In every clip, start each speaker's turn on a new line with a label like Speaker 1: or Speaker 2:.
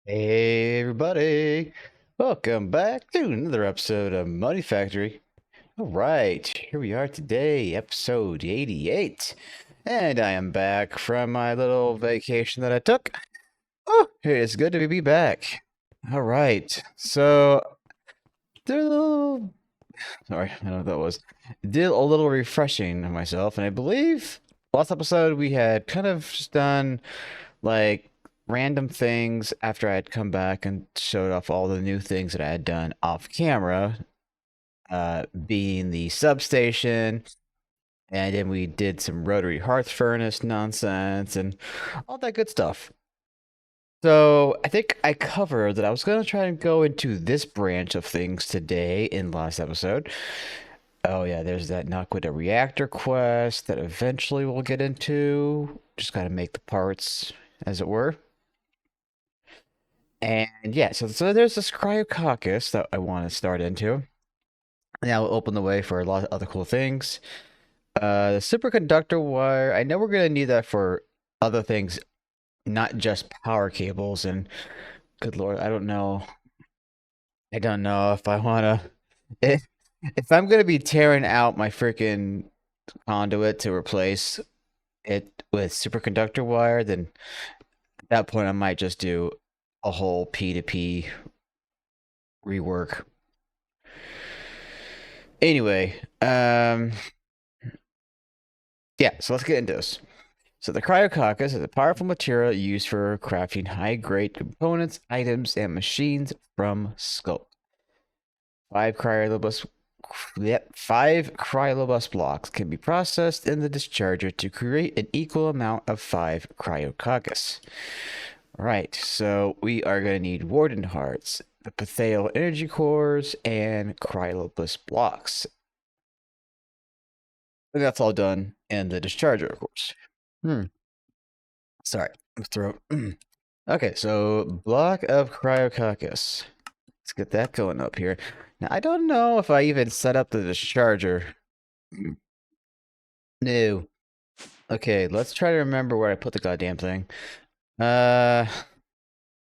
Speaker 1: Hey everybody, welcome back to another episode of Monifactory. All right, here we are today, episode 88. And I am back from my little vacation that I took. Oh, it's good to be back. All right, so did a little, sorry, I don't know what that was. Did a little refreshing of myself, and I believe last episode we had kind of just done like random things after I had come back and showed off all the new things that I had done off camera, being the substation, and then we did some rotary hearth furnace nonsense and all that good stuff. So I think I covered that I was going to try and go into this branch of things today in last episode. Oh yeah, there's that knock with a reactor quest that eventually we'll get into. Just got to make the parts, as it were. And yeah, so there's this Cryococcus that I want to start into. And that will open the way for a lot of other cool things. The superconductor wire, I know we're going to need that for other things, not just power cables. And good lord, I don't know. I don't know if I want to. If I'm going to be tearing out my freaking conduit to replace it with superconductor wire, then at that point I might just do a whole P2P rework. Anyway, yeah, so let's get into this. So the Cryococcus is a powerful material used for crafting high-grade components, items, and machines from Sculk. Five cryolobus five cryolobus blocks can be processed in the discharger to create an equal amount of 5 Cryococcus. Right, so we are going to need Warden Hearts, the Patheo energy cores, and cryolobus blocks. And that's all done in the discharger, of course. Sorry, my throat. Okay, so block of Cryococcus. Let's get that going up here. Now, I don't know if I even set up the discharger. No. Okay, let's try to remember where I put the goddamn thing. I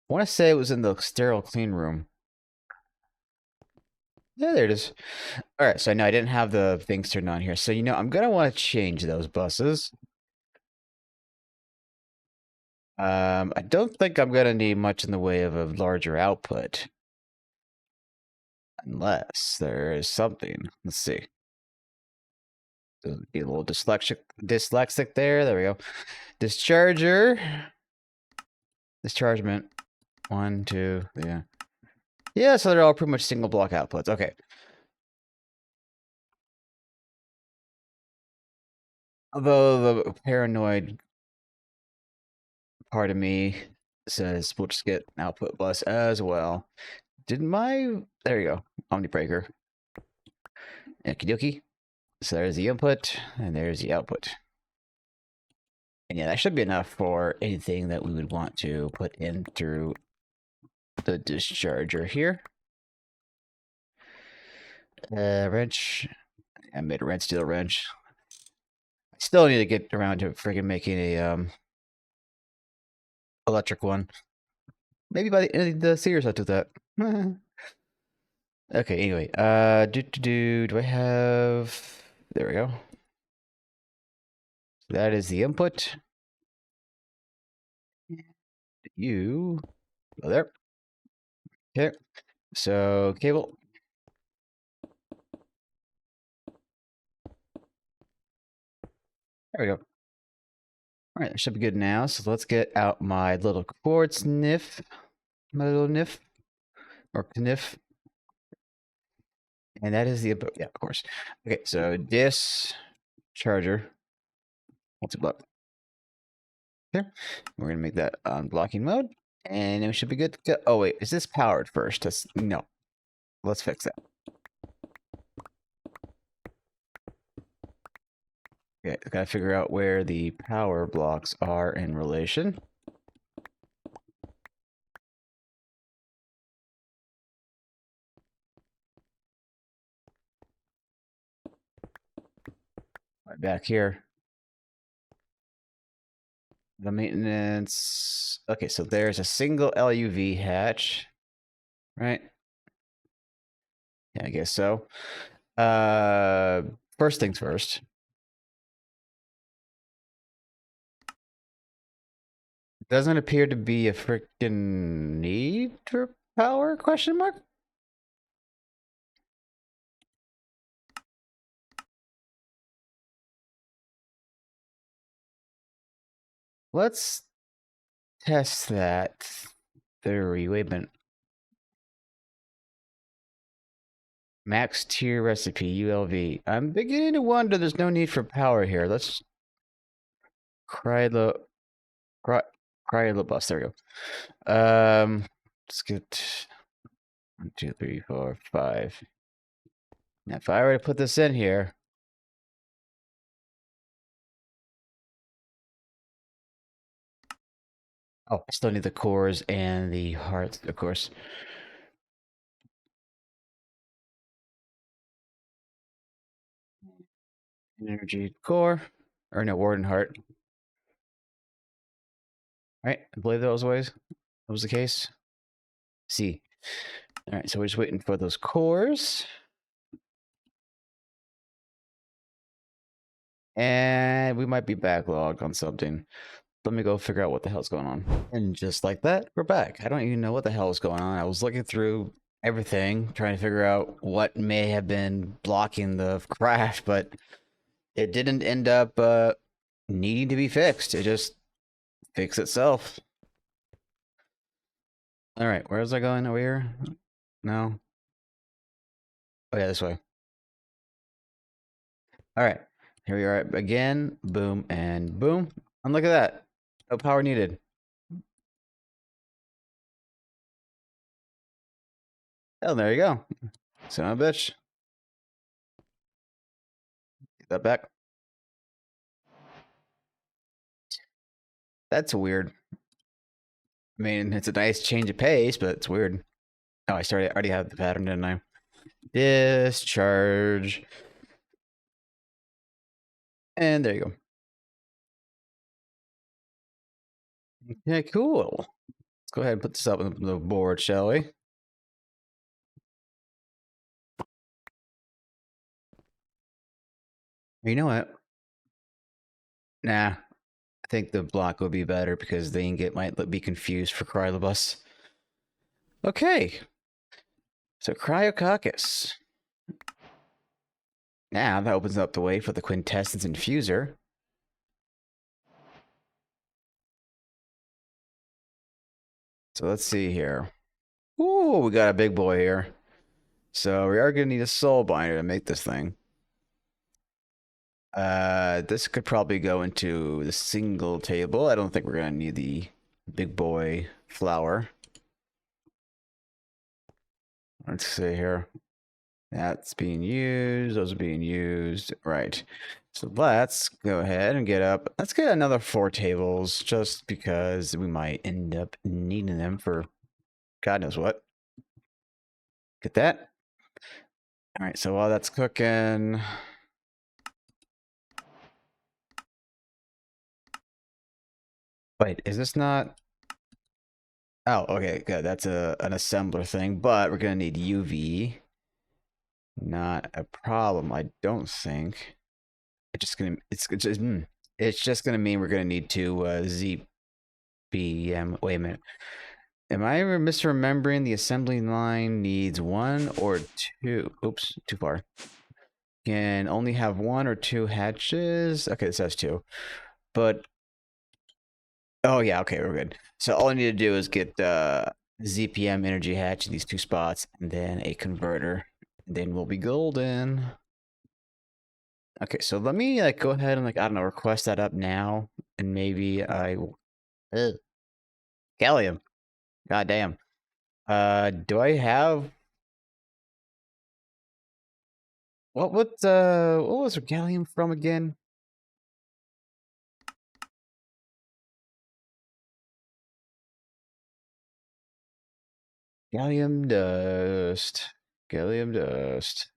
Speaker 1: want to say it was in the sterile clean room. Yeah, there it is. All right, so I know I didn't have the things turned on here. So, I'm going to want to change those buses. I don't think I'm going to need much in the way of a larger output. Unless there is something. Let's see. Be a little dyslexic there. There we go. Discharger. Dischargement. 1, 2, yeah. Yeah, so they're all pretty much single block outputs. Okay. Although the paranoid part of me says we'll just get an output bus as well. There you go. Omnibreaker. Okie dokie. So there's the input, and there's the output. And yeah, that should be enough for anything that we would want to put in through the discharger here. Wrench. I made a wrench, steel wrench. I still need to get around to freaking making a electric one. Maybe by the end of the series I'll do that. Okay, anyway. Do I have... There we go. That is the input. You go there. Okay. So cable. There we go. All right, that should be good now. So let's get out my little quartz NIF. My little NIF. Or KNIF. And that is the input. Yeah, of course. Okay, so this charger. What's it block? Okay. We're going to make that on blocking mode. And we should be good to go. Oh, wait. Is this powered first? No. Let's fix that. Okay, I gotta figure out where the power blocks are in relation. Right back here. The maintenance. Okay, so there's a single LUV hatch, right? Yeah, I guess so. First things first. Doesn't appear to be a freaking need for power? Question mark. Let's test that theory. Wait a minute. Max tier recipe, ULV. I'm beginning to wonder there's no need for power here. Let's cry the bus. There we go. Let's get 1, 2, 3, 4, 5. Now, if I were to put this in here, oh, I still need the cores and the hearts, of course. Energy core, or no, Warden heart. Right, I believe that was the case. C. All right, so we're just waiting for those cores. And we might be backlogged on something. Let me go figure out what the hell's going on. And just like that, we're back. I don't even know what the hell is going on. I was looking through everything, trying to figure out what may have been blocking the crash, but it didn't end up needing to be fixed. It just fixed itself. All right, where was I going? Over here? No. Oh yeah, this way. All right, here we are again. Boom and boom. And look at that. No power needed. Oh, there you go. Son of a bitch. Get that back. That's weird. I mean, it's a nice change of pace, but it's weird. Oh, I already have the pattern, didn't I? Discharge. And there you go. Okay, cool. Let's go ahead and put this up on the board, shall we? You know what? Nah, I think the block would be better because the ingot might be confused for Cryococcus. Okay. So Cryococcus. Now that opens up the way for the Quintessence Infuser. So let's see here. Ooh, we got a big boy here. So we are going to need a soul binder to make this thing. This could probably go into the single table. I don't think we're going to need the big boy flower. Let's see here. That's being used. Those are being used. Right. So let's go ahead and get up. Let's get another 4 tables just because we might end up needing them for God knows what. Get that. All right. So while that's cooking. Wait, is this not? Oh, okay, good. That's an assembler thing, but we're gonna need UV. Not a problem, I don't think. It's just gonna mean we're gonna need to ZPM. Wait a minute. Am I misremembering the assembly line needs 1 or 2? Oops, too far. Can only have 1 or 2 hatches. Okay, this has 2. But oh yeah, okay, we're good. So all I need to do is get ZPM energy hatch in these 2 spots, and then a converter. And then we'll be golden. Okay, so let me go ahead and I don't know, request that up now, and maybe I will. Gallium. God damn. Do I have what was gallium from again? Gallium dust. Gallium dust.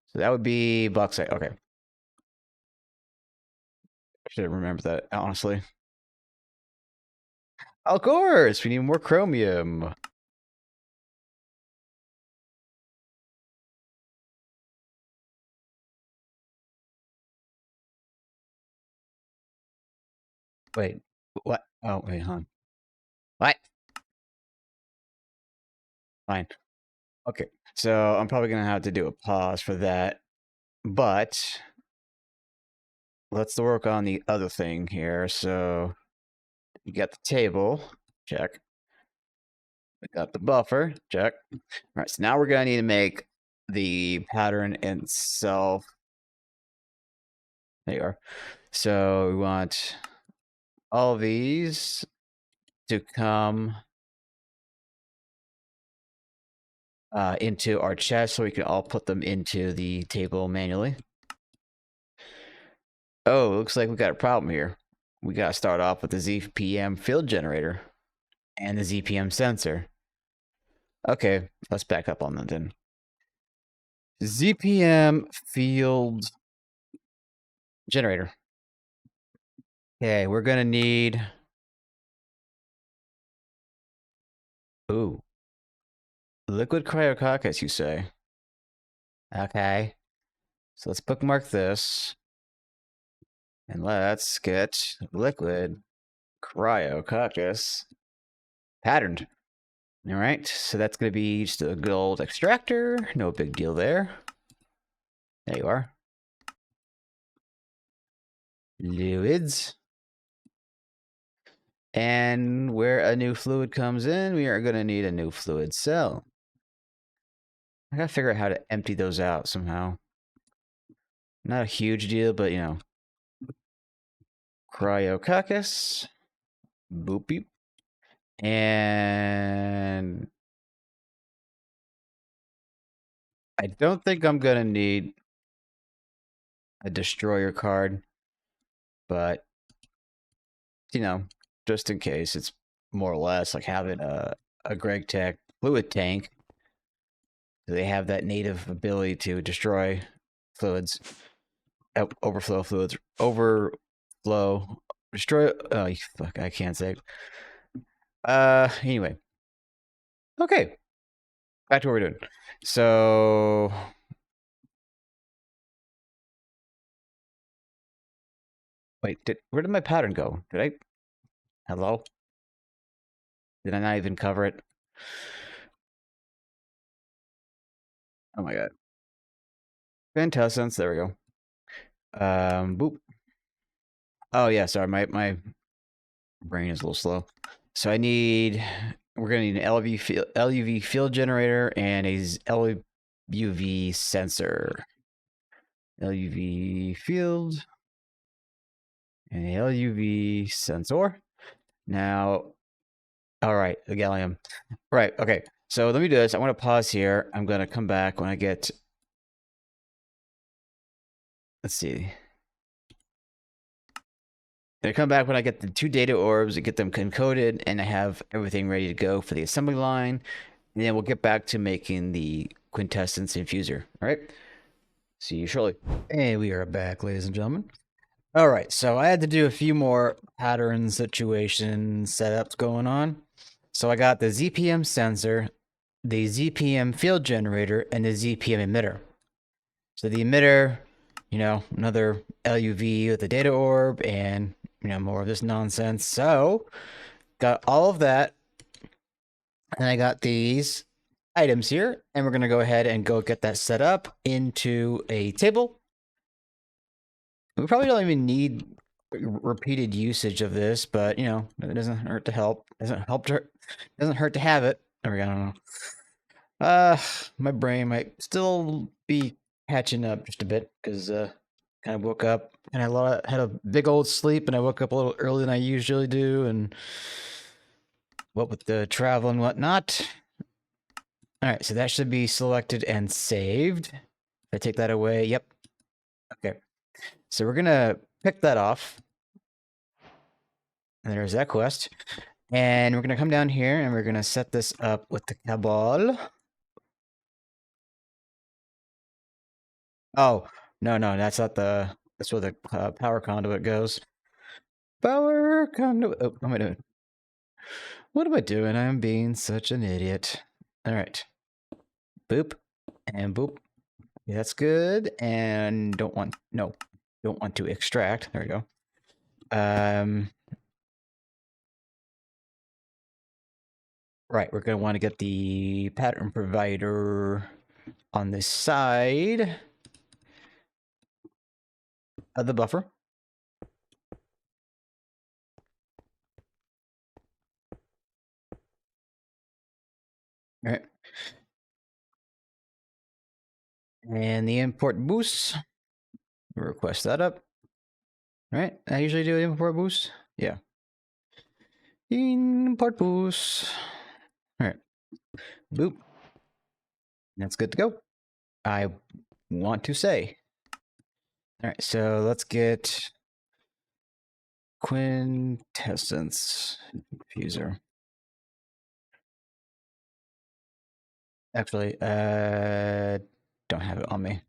Speaker 1: So that would be bauxite. Okay. I should have remembered that, honestly. Of course, we need more chromium. Wait, what? Oh, wait, hold on. What? Fine. Okay, so I'm probably gonna have to do a pause for that, but let's work on the other thing here. So you got the table, check. We got the buffer, check. All right, so now we're gonna need to make the pattern itself. There you are. So we want all of these to come into our chest so we can all put them into the table manually. Oh, looks like we got a problem here. We got to start off with the ZPM field generator and the ZPM sensor. Okay, let's back up on that then. ZPM field generator. Okay, we're going to need... Ooh. Liquid Cryococcus, you say? Okay. So let's bookmark this. And let's get liquid Cryococcus patterned. All right, so that's going to be just a good old extractor. No big deal there. There you are. Fluids. And where a new fluid comes in, we are going to need a new fluid cell. I got to figure out how to empty those out somehow. Not a huge deal, but you know. Cryococcus. Boop beep. And I don't think I'm going to need a destroyer card, but you know, just in case, it's more or less like having a GregTech fluid tank. They have that native ability to destroy fluids, overflow fluids, overflow, destroy. Oh, fuck, I can't say. Anyway. Okay. Back to what we're doing. So. Wait, where did my pattern go? Did I? Hello? Did I not even cover it? Oh my god. Quintessence, there we go. Boop. Oh yeah, sorry, my brain is a little slow. So we're gonna need an LUV field generator and a LUV sensor. LUV field and a LUV sensor. Now, all right, the gallium. Right, okay. So let me do this. I want to pause here. I'm gonna come back when I get. Let's see. I come back when I get the 2 data orbs and get them encoded, and I have everything ready to go for the assembly line. And then we'll get back to making the Quintessence infuser. All right. See you shortly. And we are back, ladies and gentlemen. All right. So I had to do a few more pattern situation setups going on. So I got the ZPM sensor, the ZPM field generator, and the ZPM emitter. So the emitter, you know, another LUV with the data orb and, you know, more of this nonsense. So got all of that. And I got these items here, and we're going to go ahead and go get that set up into a table. We probably don't even need repeated usage of this, but you know, it doesn't hurt to help. Doesn't hurt to have it. There we go. I don't know. My brain might still be catching up just a bit because kind of woke up and I had a big old sleep, and I woke up a little earlier than I usually do, and what with the travel and whatnot. All right, so that should be selected and saved. If I take that away, yep. Okay, so we're gonna pick that off. And there's that quest. And we're gonna come down here and we're gonna set this up with the cabal. Oh, no, that's not that's where the power conduit goes. Power conduit, oh, what am I doing? What am I doing? I'm being such an idiot. All right. Boop and boop. Yeah, that's good. And don't want to extract. There we go. Right, we're going to want to get the pattern provider on this side of the buffer. All right. And the import boost. Request that up. All right, I usually do import boost. Yeah. Import boost. All right. Boop. That's good to go. I want to say. All right, so let's get Quintessence Infuser. Actually, don't have it on me.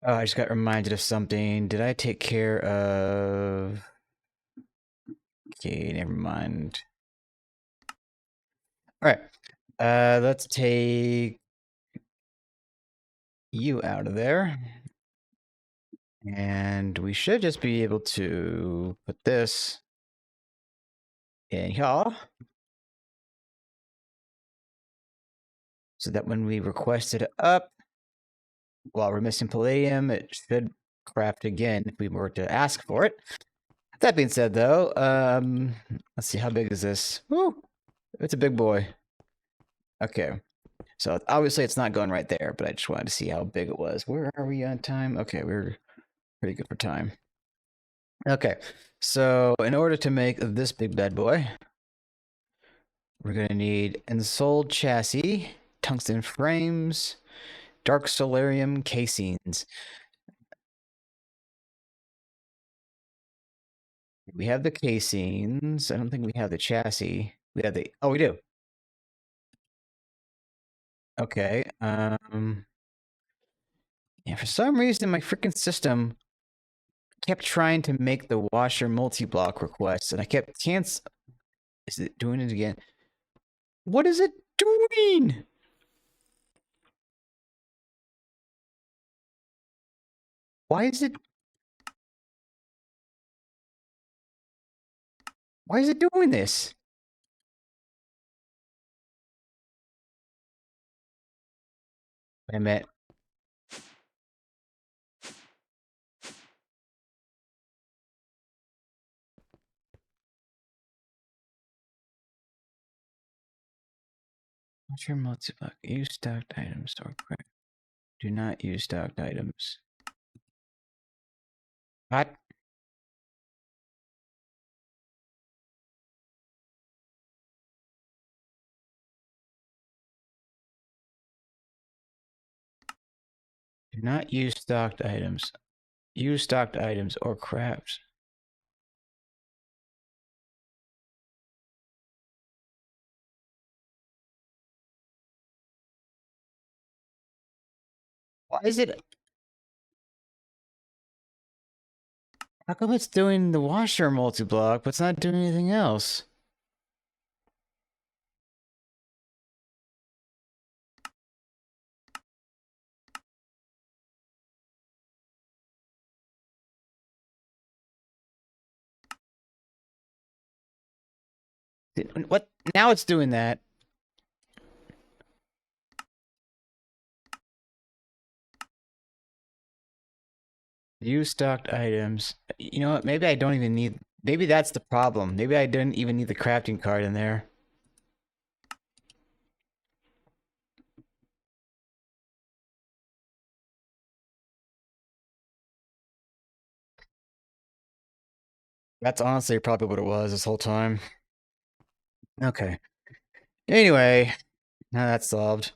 Speaker 1: Oh, I just got reminded of something. Did I take care of... Okay, never mind. All right, let's take you out of there. And we should just be able to put this in here. So that when we request it up, while we're missing palladium, it should craft again if we were to ask for it. That being said, though, let's see, how big is this? Woo! It's a big boy. Okay. So obviously it's not going right there, but I just wanted to see how big it was. Where are we on time? Okay, we're pretty good for time. Okay, so in order to make this big bad boy, we're going to need ensouled chassis, tungsten frames, dark solarium casings. We have the casings. I don't think we have the chassis. We have the... Oh, we do. Okay. Yeah, for some reason, my freaking system kept trying to make the washer multi-block request, and I kept cancel... Is it doing it again? What is it doing? Why is it... Why is it doing this? Wait a minute. What's your multi-block? Use stocked items or craft. Do not use stocked items. What? Do not use stocked items. Use stocked items or crafts. Why is it... How come it's doing the washer multi-block, but it's not doing anything else? What? Now it's doing that. Use stocked items. You know what? Maybe I don't even need... Maybe that's the problem. Maybe I didn't even need the crafting card in there. That's honestly probably what it was this whole time. Okay. Anyway, now that's solved.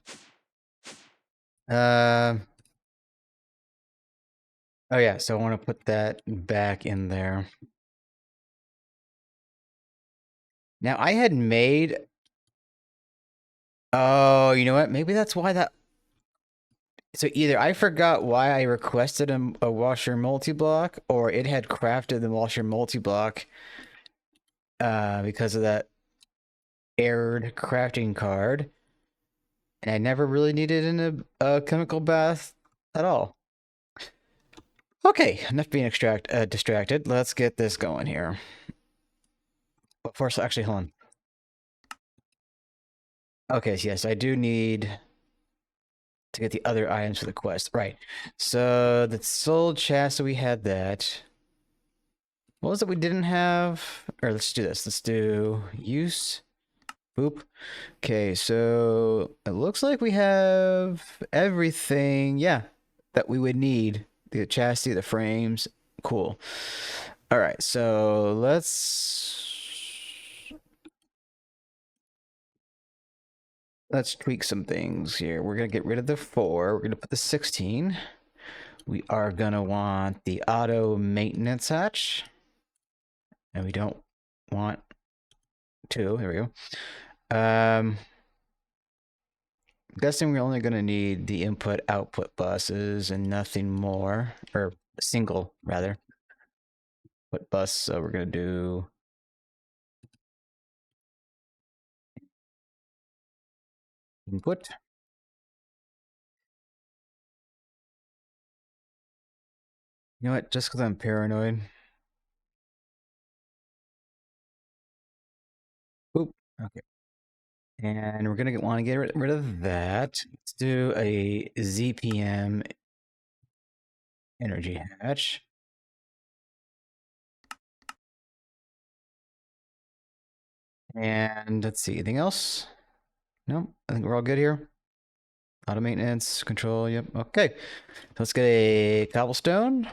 Speaker 1: Oh yeah, so I want to put that back in there. Now I had made... Oh, you know what? Maybe that's why that... So either I forgot why I requested a washer multi-block, or it had crafted the washer multi-block because of that errored crafting card, and I never really needed in a chemical bath at all. Okay, enough being distracted. Let's get this going here. But first, actually, hold on. Okay, so yes, I do need to get the other items for the quest. Right. So the soul chassis, we had that. What was it we didn't have? Or let's do this. Let's do use. Boop. Okay, so it looks like we have everything, yeah, that we would need. The chassis, the frames. Cool. All right, so let's tweak some things here. We're gonna get rid of the 4. We're gonna put the 16. We are gonna want the auto maintenance hatch, and we don't want 2. There we go. I'm guessing we're only gonna need the input-output buses and nothing more, or a single rather. What bus? So we're gonna do input. You know what? Just because I'm paranoid. Oop. Okay. And we're gonna want to get rid of that. Let's do a ZPM energy hatch. And let's see, anything else? Nope. I think we're all good here. Auto maintenance, control, yep. Okay. So let's get a cobblestone.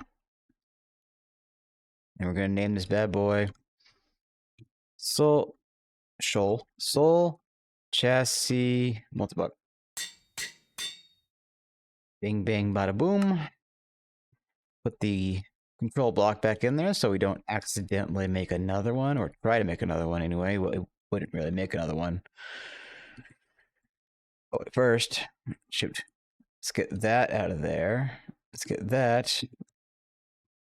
Speaker 1: And we're gonna name this bad boy Soul Chassis Multibug. Bing bang bada boom. Put the control block back in there so we don't accidentally make another one, or try to make another one anyway. Well, it wouldn't really make another one. Oh, first, shoot. Let's get that out of there. Let's get that.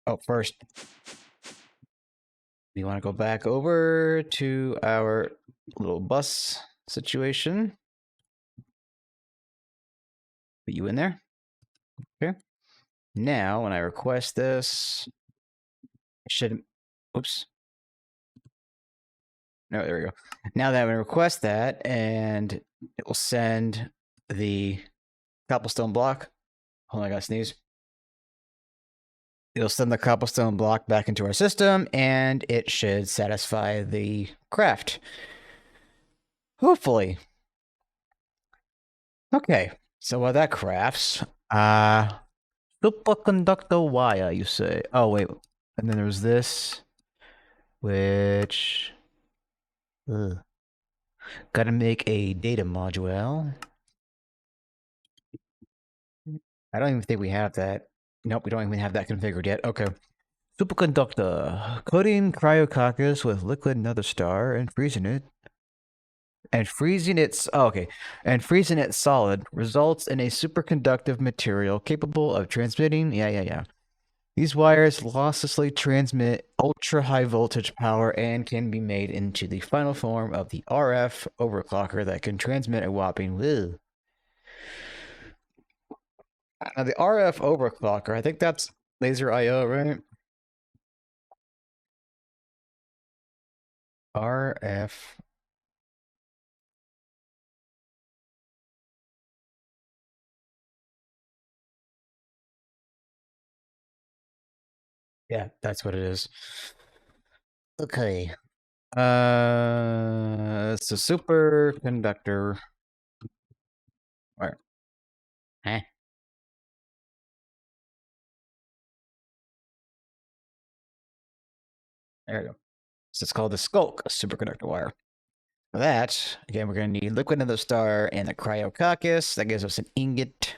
Speaker 1: Oh, first, we want to go back over to our little bus situation. Put you in there. Okay. Now, when I request this, it should. Oops. No, there we go. Now that I'm going to request that, and it will send the cobblestone block. Hold on, I gotta sneeze. It'll send the cobblestone block back into our system, and it should satisfy the craft. Hopefully. Okay, so while that crafts, superconductor wire, you say? Oh, wait. And then there's this, which... Gotta make a data module. I don't even think we have that. Nope, we don't even have that configured yet. Okay. Superconductor. Coating Cryococcus with liquid nether star and freezing it. And freezing it solid results in a superconductive material capable of transmitting. Yeah. These wires losslessly transmit ultra high voltage power and can be made into the final form of the RF overclocker that can transmit a whopping. Now the RF overclocker, I think that's laser IO, right? RF. Yeah, that's what it is. Okay. It's a superconductor. Where? Huh? There we go. So it's called the Sculk superconductor wire. For that, again, we're going to need liquid nether star and the Cryococcus. That gives us an ingot.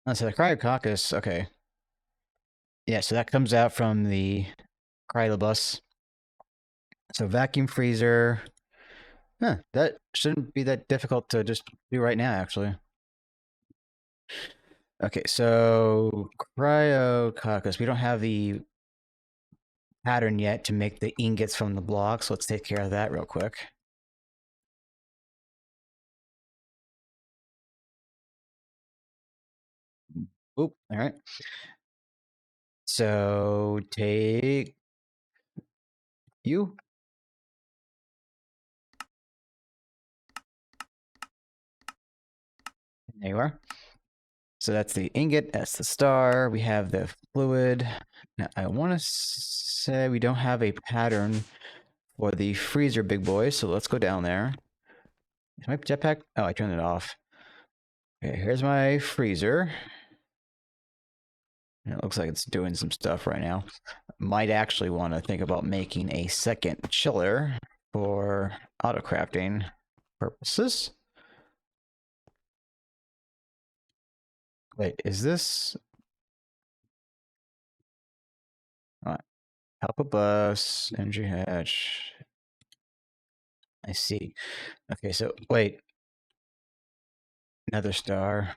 Speaker 1: Oh, so the Cryococcus, okay. Yeah, so that comes out from the Cryobus. So vacuum freezer. Huh, that shouldn't be that difficult to just do right now, actually. Okay, so Cryococcus. We don't have the pattern yet to make the ingots from the blocks. So let's take care of that real quick. Oop, all right. So take you. There you are. So that's the ingot, that's the star. We have the fluid. Now I want to say we don't have a pattern for the freezer, big boy. So let's go down there. Is my jetpack? Oh, I turned it off. Okay, here's my freezer. And it looks like it's doing some stuff right now. Might actually want to think about making a second chiller for auto crafting purposes. Wait, is this help a bus, energy hatch? I see. Okay, so wait, another star.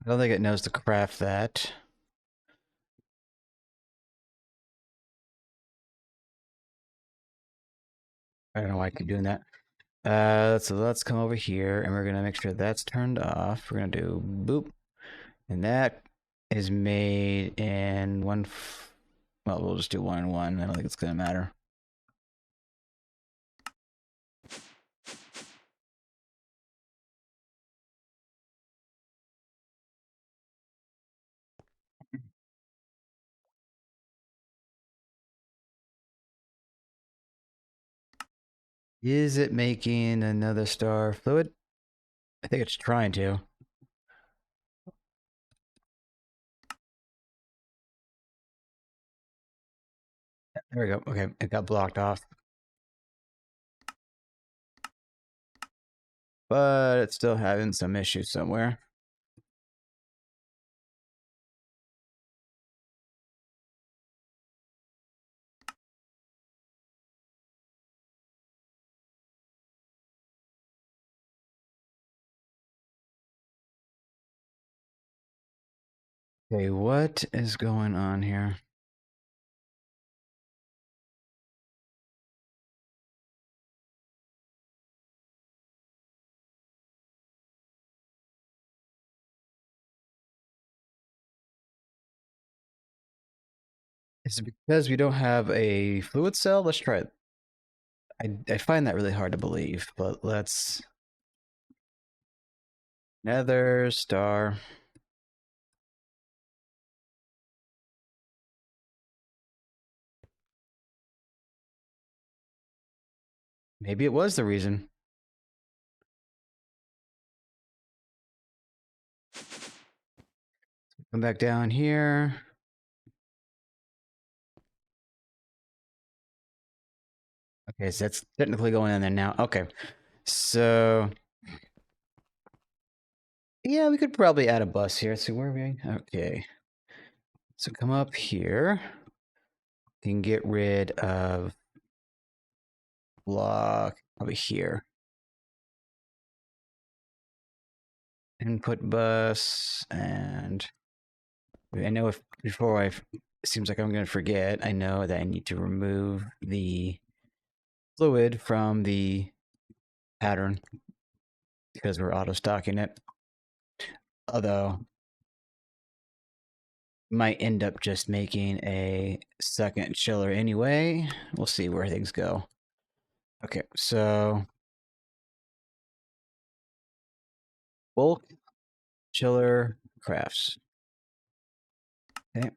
Speaker 1: I don't think it knows to craft that. I don't know why I keep doing that. So let's come over here and we're gonna make sure that's turned off. We're gonna do boop, and that is made in one. Well, we'll just do 1 and 1. I don't think it's gonna matter. Is it making another star fluid? I think it's trying to. There we go. Okay, it got blocked off. But it's still having some issues somewhere. Okay, what is going on here? Is it because we don't have a fluid cell? Let's try it. I find that really hard to believe, but let's... Nether star. Maybe it was the reason. Come back down here. Okay, so that's technically going in there now. Okay, so... Yeah, we could probably add a bus here. So where are we? Okay. So come up here. You can get rid of block over here. Input bus, and I know if before it seems like I'm going to forget, I know that I need to remove the fluid from the pattern because we're auto stocking it. Although might end up just making a second chiller anyway. We'll see where things go. Okay, so bulk chiller crafts. Okay.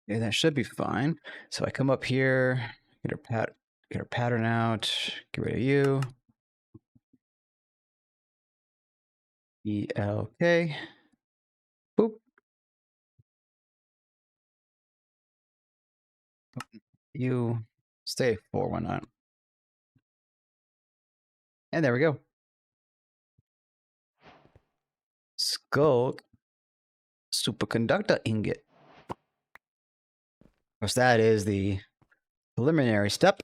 Speaker 1: Okay, that should be fine. So I come up here, get our pattern out, get rid of you. ELK. Boop. You stay 4, why not? And there we go. Sculk Superconductor Ingot. Of course, that is the preliminary step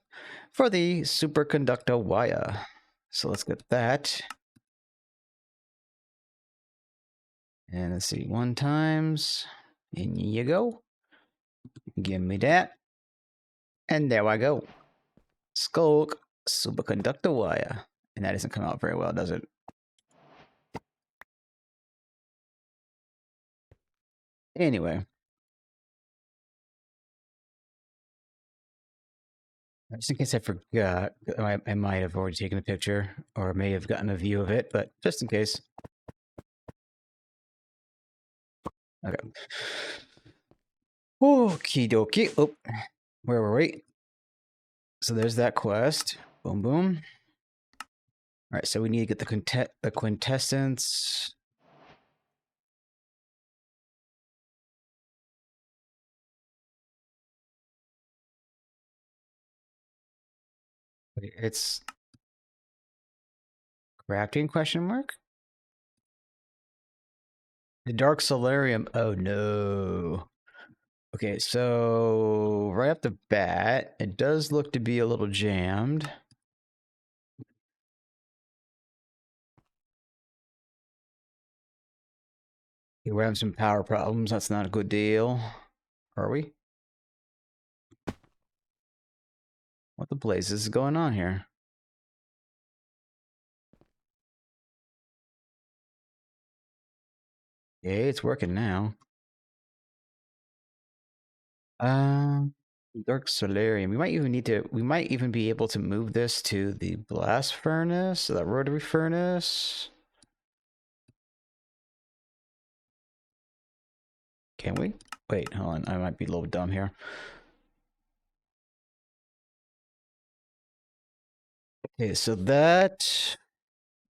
Speaker 1: for the Superconductor wire. So let's get that. And let's see, 1 times. In you go. Give me that. And there I go. Sculk Superconductor wire. And that doesn't come out very well, does it? Anyway. Just in case I forgot, I might have already taken a picture or may have gotten a view of it, but just in case. Okay. Okie dokie. Oh, where were we? So there's that quest. Boom, boom. All right, so we need to get the Quintessence. It's crafting question mark? The Dark Solarium. Oh no. Okay, so right off the bat, it does look to be a little jammed. Okay, we're having some power problems. That's not a good deal. Are we? What the blazes is going on here? Okay, it's working now. Dark Solarium. We might even be able to move this to the blast furnace, the rotary furnace. Can we? Wait, hold on. I might be a little dumb here. Okay, so that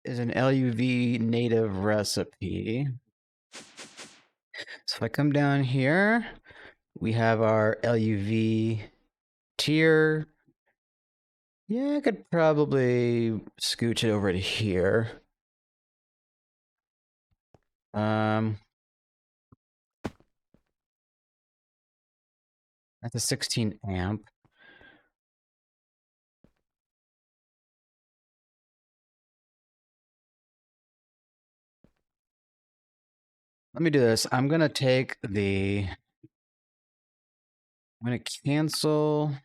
Speaker 1: is an LUV native recipe. So if I come down here, we have our LUV tier. Yeah, I could probably scooch it over to here. That's a 16 amp. Let me do this. I'm gonna cancel. Let's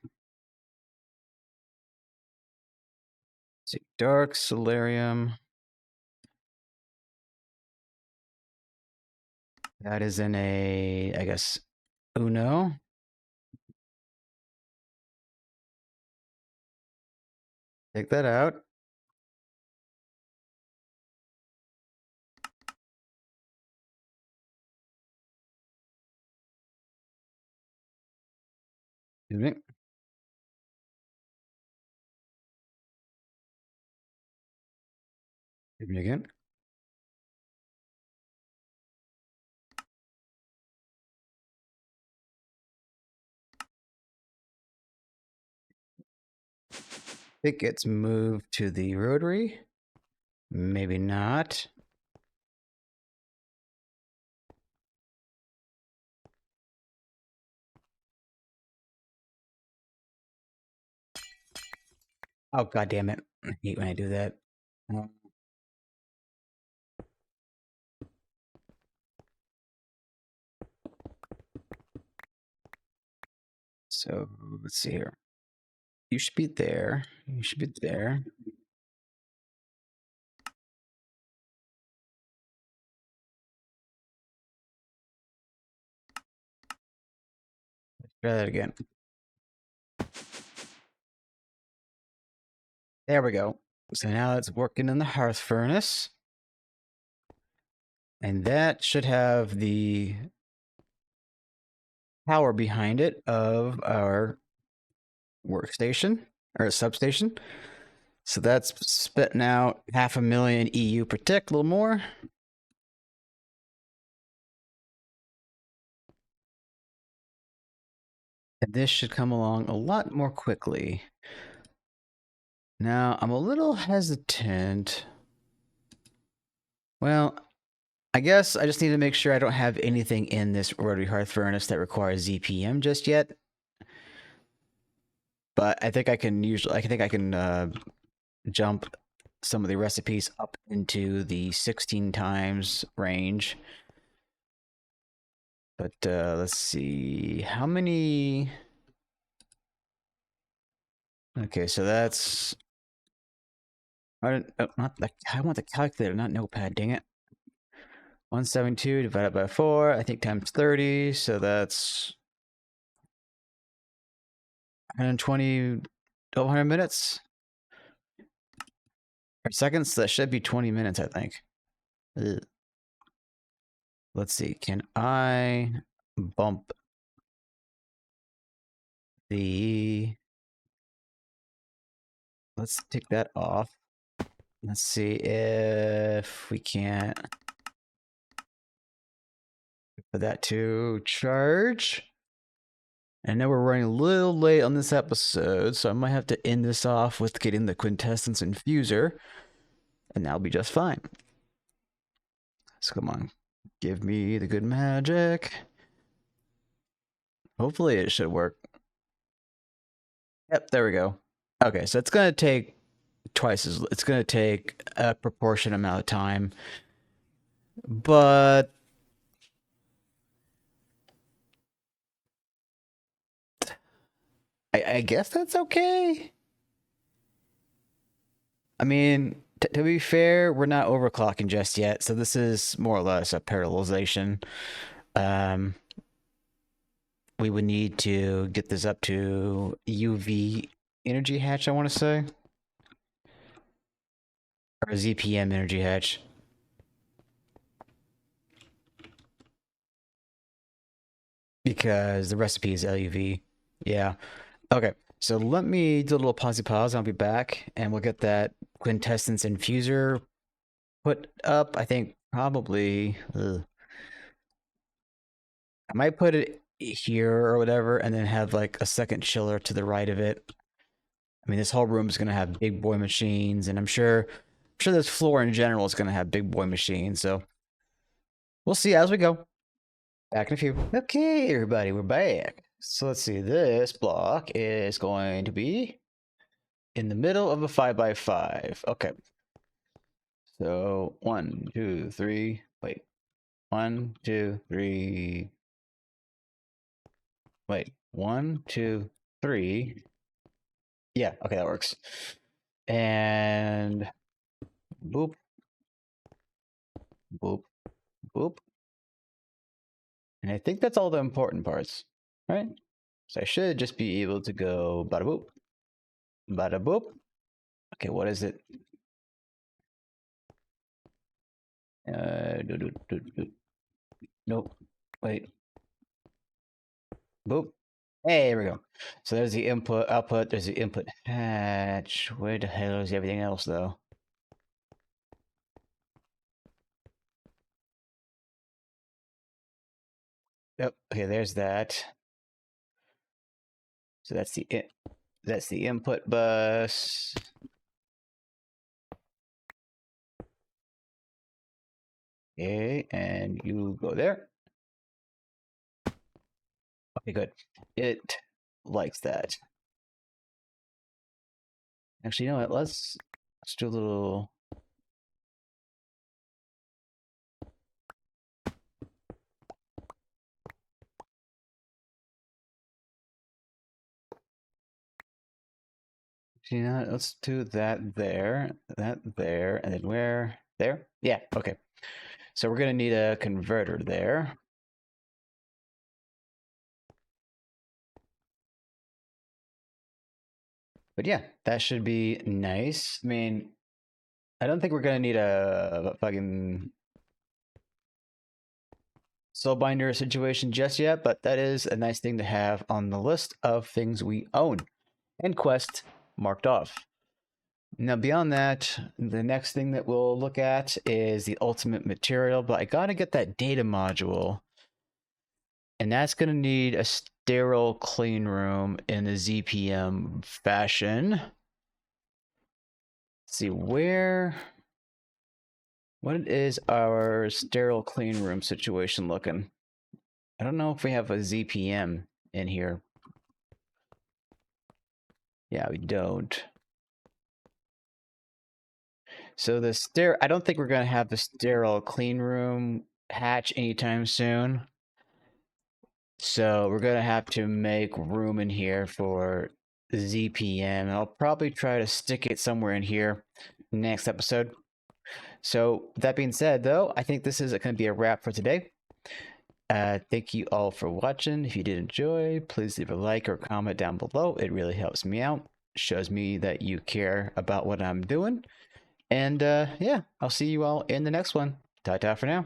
Speaker 1: see, Dark Solarium. That is in a, I guess, Uno. Take that out. Excuse me. Excuse me again. It gets moved to the rotary. Maybe not. Oh, God damn it. I hate when I do that. So let's see here. You should be there. You should be there. Let's try that again. There we go. So now it's working in the hearth furnace. And that should have the power behind it of our workstation or substation. So that's spitting out 500,000 EU per tick, a little more. And this should come along a lot more quickly. Now, I'm a little hesitant. Well, I guess I just need to make sure I don't have anything in this rotary hearth furnace that requires ZPM just yet. But I think I can jump some of the recipes up into the 16 times range. But let's see, how many? Okay, so that's I want the calculator, not notepad. Dang it. 172 divided by 4, I think times 30, so that's 120, 1200 minutes or seconds. That should be 20 minutes, I think. Ugh. Let's see. Can I bump the? Let's take that off. Let's see if we can't put that to charge. I know we're running a little late on this episode, so I might have to end this off with getting the Quintessence Infuser, and that'll be just fine. So come on, give me the good magic. Hopefully it should work. Yep, there we go. Okay, so it's gonna take it's gonna take a proportion amount of time, but I guess that's okay. I mean, to be fair, we're not overclocking just yet, so this is more or less a parallelization. We would need to get this up to UV energy hatch, I want to say. Or ZPM energy hatch. Because the recipe is LUV. Yeah. Okay. So let me do a little pause. I'll be back and we'll get that Quintessence Infuser put up. I think probably... I might put it here or whatever and then have like a second chiller to the right of it. I mean, this whole room is going to have big boy machines, and I'm sure this floor in general is going to have big boy machines, so we'll see as we go. Back in a few. Okay, everybody, we're back. So let's see, this block is going to be in the middle of a 5x5. Okay. So 1, 2, 3, wait. 1, 2, 3. Wait, 1, 2, 3. Yeah, okay, that works. And boop, boop, boop. And I think that's all the important parts, right? So I should just be able to go bada boop, bada boop. Okay, what is it? Nope. Wait. Boop. Hey, here we go. So there's the input, output, there's the input hatch. Where the hell is everything else, though? Yep. Okay, there's that. So that's the input bus. Okay, and you go there. Okay, good. It likes that. Actually, you know what? Let's do a little. You know, let's do that there, and then where? There? Yeah, okay. So we're gonna need a converter there. But yeah, that should be nice. I mean, I don't think we're gonna need a fucking soul binder situation just yet, but that is a nice thing to have on the list of things we own and quest marked off. Now, beyond that, the next thing that we'll look at is the ultimate material, but I gotta get that data module. And that's gonna need a sterile clean room in the ZPM fashion. Let's see what is our sterile clean room situation looking? I don't know if we have a ZPM in here. Yeah, we don't. So I don't think we're going to have the sterile clean room hatch anytime soon. So we're going to have to make room in here for ZPM. I'll probably try to stick it somewhere in here next episode. So that being said, though, I think this is going to be a wrap for today. Thank you all for watching. If you did enjoy, please leave a like or comment down below. It really helps me out. Shows me that you care about what I'm doing. And yeah, I'll see you all in the next one. Ta-ta for now.